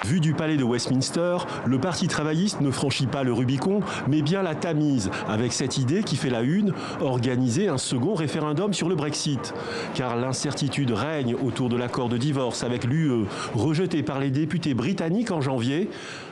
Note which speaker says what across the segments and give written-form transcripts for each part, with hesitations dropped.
Speaker 1: Vu du palais de Westminster, le Parti travailliste ne franchit pas le Rubicon, mais bien la Tamise, avec cette idée qui fait la une, organiser un second référendum sur le Brexit. Car l'incertitude règne autour de l'accord de divorce avec l'UE, rejeté par les députés britanniques en janvier.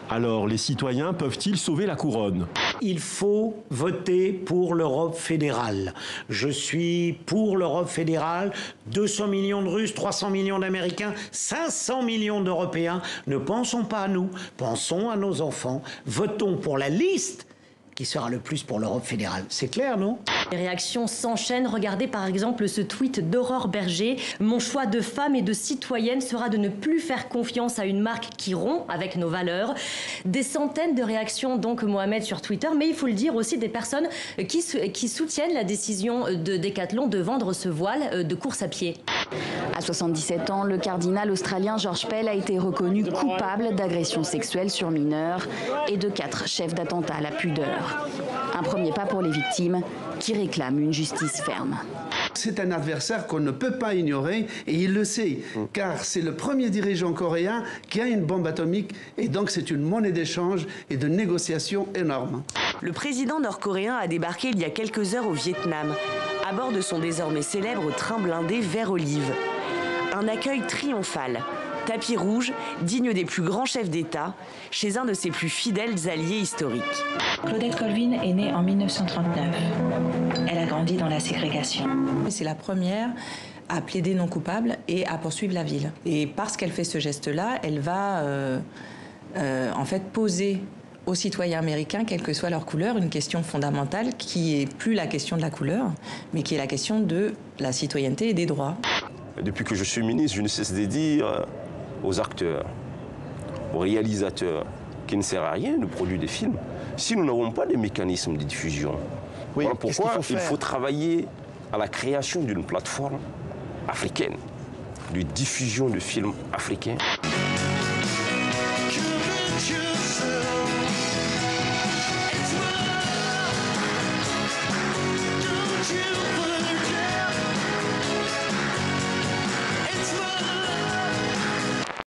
Speaker 1: Alors les citoyens peuvent-ils sauver la couronne ?
Speaker 2: Il faut voter pour l'Europe fédérale. Je suis pour l'Europe fédérale. 200 millions de Russes, 300 millions d'Américains, 500 millions d'Européens. Ne pensons pas à nous, pensons à nos enfants. Votons pour la liste qui sera le plus pour l'Europe fédérale. C'est clair, non ?
Speaker 3: Les réactions s'enchaînent. Regardez par exemple ce tweet d'Aurore Berger. Mon choix de femme et de citoyenne sera de ne plus faire confiance à une marque qui rompt avec nos valeurs. Des centaines de réactions donc, Mohamed, sur Twitter, mais il faut le dire aussi des personnes qui soutiennent la décision de Decathlon de vendre ce voile de course à pied.
Speaker 4: À 77 ans, le cardinal australien George Pell a été reconnu coupable d'agression sexuelle sur mineurs et de 4 chefs d'attentat à la pudeur. Un premier pas pour les victimes qui réclament une justice ferme.
Speaker 5: C'est un adversaire qu'on ne peut pas ignorer et il le sait, car c'est le premier dirigeant coréen qui a une bombe atomique et donc c'est une monnaie d'échange et de négociation énorme.
Speaker 6: Le président nord-coréen a débarqué il y a quelques heures au Vietnam, à bord de son désormais célèbre train blindé vert olive. Un accueil triomphal, tapis rouge, digne des plus grands chefs d'État, chez un de ses plus fidèles alliés historiques.
Speaker 7: Claudette Colvin est née en 1939. Elle a grandi dans la ségrégation.
Speaker 8: C'est la première à plaider non coupable et à poursuivre la ville. Et parce qu'elle fait ce geste-là, elle va en fait poser aux citoyens américains, quelle que soit leur couleur, une question fondamentale qui est plus la question de la couleur, mais qui est la question de la citoyenneté et des droits.
Speaker 9: Depuis que je suis ministre, je ne cesse de dire aux acteurs, aux réalisateurs, qu'il ne sert à rien de produire des films si nous n'avons pas de mécanismes de diffusion.
Speaker 10: Oui,
Speaker 9: voilà pourquoi il faut travailler à la création d'une plateforme africaine de diffusion de films africains.